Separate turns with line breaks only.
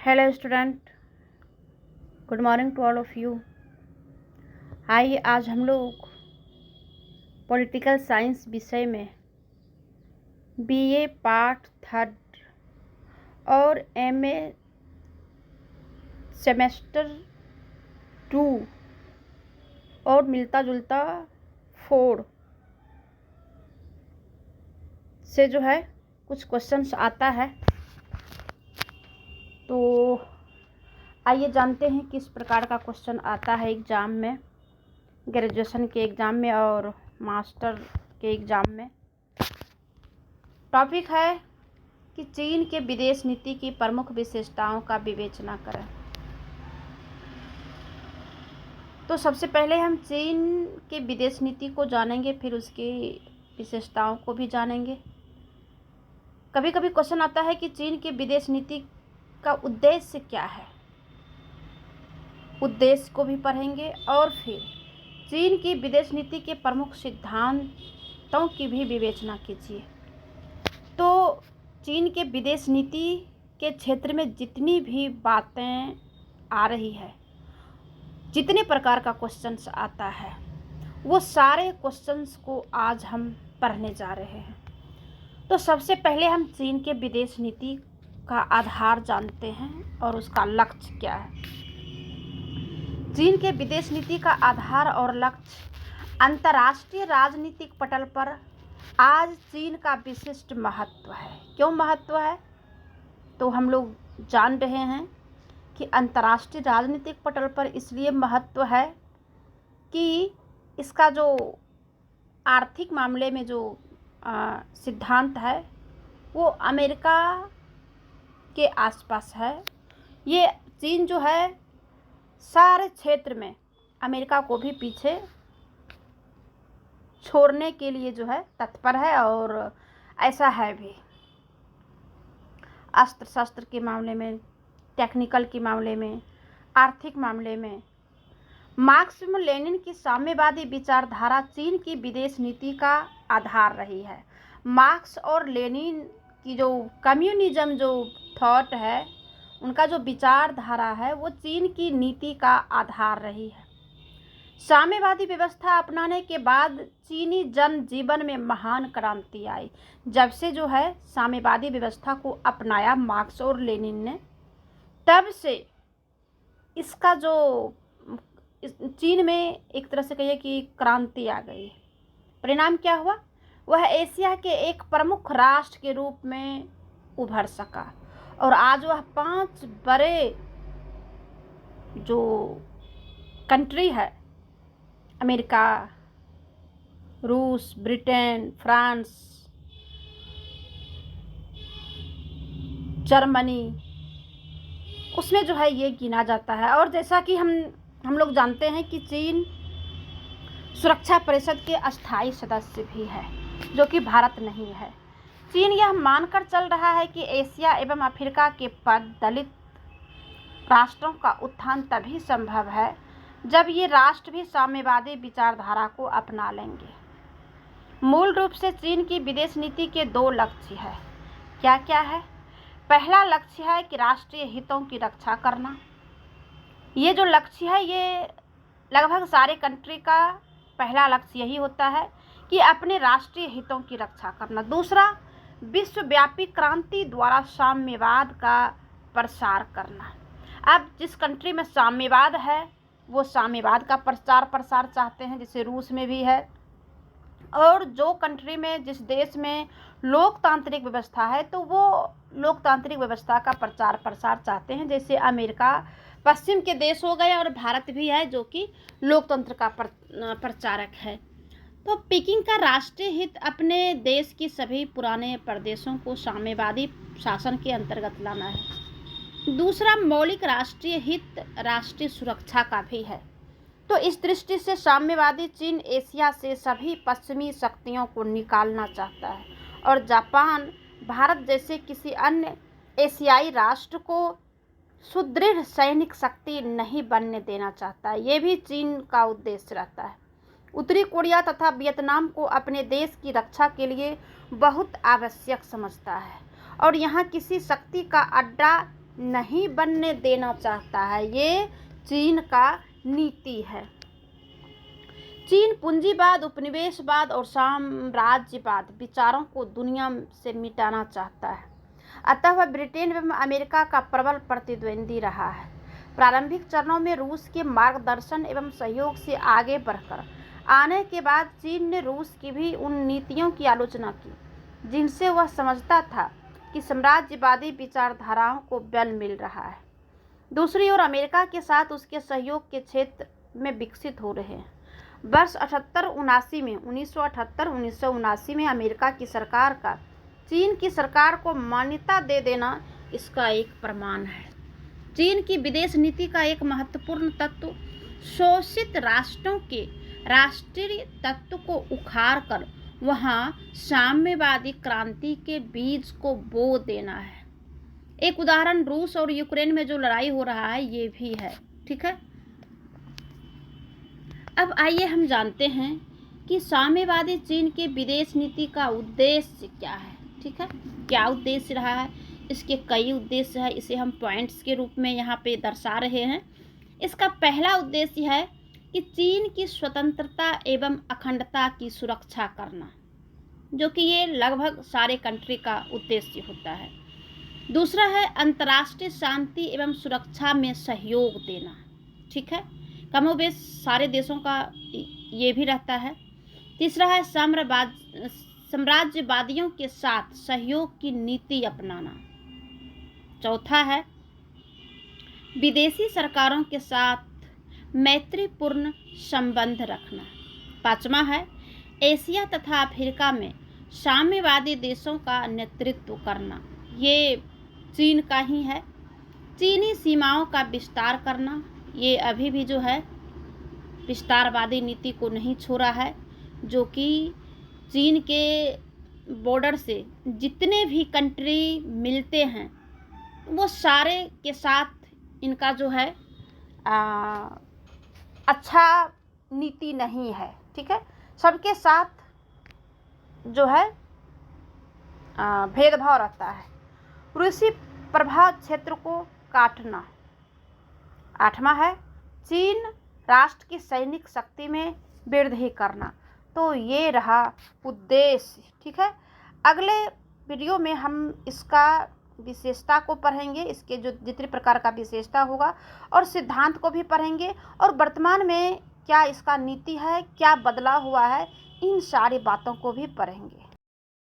Hello student, good morning to all of you. आइए आज हम लोग पॉलिटिकल साइंस विषय में बीए पार्ट 3 और एमए सेमेस्टर 2 और मिलता जुलता 4 से जो है कुछ क्वेश्चंस आता है। तो आइए जानते हैं किस प्रकार का क्वेश्चन आता है एग्ज़ाम में, ग्रेजुएशन के एग्ज़ाम में और मास्टर के एग्ज़ाम में। टॉपिक है कि चीन के विदेश नीति की प्रमुख विशेषताओं का विवेचना करें। तो सबसे पहले हम चीन के विदेश नीति को जानेंगे, फिर उसकी विशेषताओं को भी जानेंगे। कभी कभी क्वेश्चन आता है कि चीन की विदेश नीति का उद्देश्य क्या है, उद्देश्य को भी पढ़ेंगे और फिर चीन की विदेश नीति के प्रमुख सिद्धांतों की भी विवेचना कीजिए। तो चीन के विदेश नीति के क्षेत्र में जितनी भी बातें आ रही है, जितने प्रकार का क्वेश्चंस आता है, वो सारे क्वेश्चंस को आज हम पढ़ने जा रहे हैं। तो सबसे पहले हम चीन के विदेश नीति का आधार जानते हैं और उसका लक्ष्य क्या है। चीन के विदेश नीति का आधार और लक्ष्य अंतर्राष्ट्रीय राजनीतिक पटल पर आज चीन का विशिष्ट महत्व है। क्यों महत्व है? तो हम लोग जान रहे हैं कि अंतर्राष्ट्रीय राजनीतिक पटल पर इसलिए महत्व है कि इसका जो आर्थिक मामले में जो सिद्धांत है वो अमेरिका के आसपास है। ये चीन जो है सारे क्षेत्र में अमेरिका को भी पीछे छोड़ने के लिए जो है तत्पर है और ऐसा है भी। अस्त्र शस्त्र के मामले में, टेक्निकल के मामले में, आर्थिक मामले में मार्क्स व लेनिन की साम्यवादी विचारधारा चीन की विदेश नीति का आधार रही है। मार्क्स और लेनिन की जो कम्युनिज्म जो थॉट है, उनका जो विचारधारा है, वो चीन की नीति का आधार रही है। साम्यवादी व्यवस्था अपनाने के बाद चीनी जन जीवन में महान क्रांति आई। जब से जो है साम्यवादी व्यवस्था को अपनाया मार्क्स और लेनिन ने, तब से इसका जो चीन में एक तरह से कहिए कि क्रांति आ गई। परिणाम क्या हुआ? वह एशिया के एक प्रमुख राष्ट्र के रूप में उभर सका और आज वह 5 बड़े जो कंट्री है, अमेरिका, रूस, ब्रिटेन, फ्रांस, जर्मनी, उसमें जो है ये गिना जाता है। और जैसा कि हम लोग जानते हैं कि चीन सुरक्षा परिषद के अस्थायी सदस्य भी है, जो कि भारत नहीं है। चीन यह मानकर चल रहा है कि एशिया एवं अफ्रीका के दलित राष्ट्रों का उत्थान तभी संभव है जब ये राष्ट्र भी साम्यवादी विचारधारा को अपना लेंगे। मूल रूप से चीन की विदेश नीति के 2 लक्ष्य हैं। क्या क्या है? पहला लक्ष्य है कि राष्ट्रीय हितों की रक्षा करना। ये जो लक्ष्य है, ये लगभग सारे कंट्री का पहला लक्ष्य यही होता है कि अपने राष्ट्रीय हितों की रक्षा करना। दूसरा, विश्वव्यापी क्रांति द्वारा साम्यवाद का प्रसार करना। अब जिस कंट्री में साम्यवाद है, वो साम्यवाद का प्रचार प्रसार चाहते हैं, जैसे रूस में भी है। और जो कंट्री में, जिस देश में लोकतांत्रिक व्यवस्था है, तो वो लोकतांत्रिक व्यवस्था का प्रचार प्रसार चाहते हैं, जैसे अमेरिका पश्चिम के देश हो गए और भारत भी है जो कि लोकतंत्र का प्रचारक है। तो पीकिंग का राष्ट्रीय हित अपने देश की सभी पुराने प्रदेशों को साम्यवादी शासन के अंतर्गत लाना है। दूसरा, मौलिक राष्ट्रीय हित राष्ट्रीय सुरक्षा का भी है। तो इस दृष्टि से साम्यवादी चीन एशिया से सभी पश्चिमी शक्तियों को निकालना चाहता है और जापान, भारत जैसे किसी अन्य एशियाई राष्ट्र को सुदृढ़ सैनिक शक्ति नहीं बनने देना चाहता है। ये भी चीन का उद्देश्य रहता है। उत्तरी कोरिया तथा वियतनाम को अपने देश की रक्षा के लिए बहुत आवश्यक समझता है और यहाँ किसी शक्ति का अड्डा नहीं बनने देना चाहता है। ये चीन का नीति है। चीन पूंजीवाद, उपनिवेशवाद और साम्राज्यवाद विचारों को दुनिया से मिटाना चाहता है। अतः वह ब्रिटेन एवं अमेरिका का प्रबल प्रतिद्वंदी रहा है। प्रारंभिक चरणों में रूस के मार्गदर्शन एवं सहयोग से आगे बढ़कर आने के बाद चीन ने रूस की भी उन नीतियों की आलोचना की जिनसे वह समझता था कि साम्राज्यवादी विचारधाराओं को बल मिल रहा है। दूसरी ओर अमेरिका के साथ उसके सहयोग के क्षेत्र में विकसित हो रहे हैं। वर्ष 1978 में अमेरिका की सरकार का चीन की सरकार को मान्यता दे देना इसका एक प्रमाण है। चीन की विदेश नीति का एक महत्वपूर्ण तत्व शोषित राष्ट्रों के राष्ट्रीय तत्व को उखाड़कर वहां साम्यवादी क्रांति के बीज को बो देना है। एक उदाहरण रूस और यूक्रेन में जो लड़ाई हो रहा है ये भी है। ठीक है, अब आइए हम जानते हैं कि साम्यवादी चीन के विदेश नीति का उद्देश्य क्या है। ठीक है, क्या उद्देश्य रहा है? इसके कई उद्देश्य है। इसे हम पॉइंट्स के रूप में यहाँ पे दर्शा रहे हैं। इसका पहला उद्देश्य है कि चीन की स्वतंत्रता एवं अखंडता की सुरक्षा करना, जो कि ये लगभग सारे कंट्री का उद्देश्य होता है। दूसरा है अंतर्राष्ट्रीय शांति एवं सुरक्षा में सहयोग देना। ठीक है, कमोबेश सारे देशों का ये भी रहता है। तीसरा है साम्राज्यवादियों के साथ सहयोग की नीति अपनाना। चौथा है विदेशी सरकारों के साथ मैत्रीपूर्ण संबंध रखना। पांचवा है एशिया तथा अफ्रीका में साम्यवादी देशों का नेतृत्व करना। ये चीन का ही है। चीनी सीमाओं का विस्तार करना, ये अभी भी जो है विस्तारवादी नीति को नहीं छोड़ा है, जो कि चीन के बॉर्डर से जितने भी कंट्री मिलते हैं वो सारे के साथ इनका जो है अच्छा नीति नहीं है। ठीक है, सबके साथ जो है भेदभाव रहता है। रूसी प्रभाव क्षेत्र को काटना। आठवां है चीन राष्ट्र की सैनिक शक्ति में वृद्धि करना। तो ये रहा उद्देश्य। ठीक है, अगले वीडियो में हम इसका विशेषता को पढ़ेंगे, इसके जो जितने प्रकार का विशेषता होगा, और सिद्धांत को भी पढ़ेंगे, और वर्तमान में क्या इसका नीति है, क्या बदलाव हुआ है, इन सारी बातों को भी पढ़ेंगे।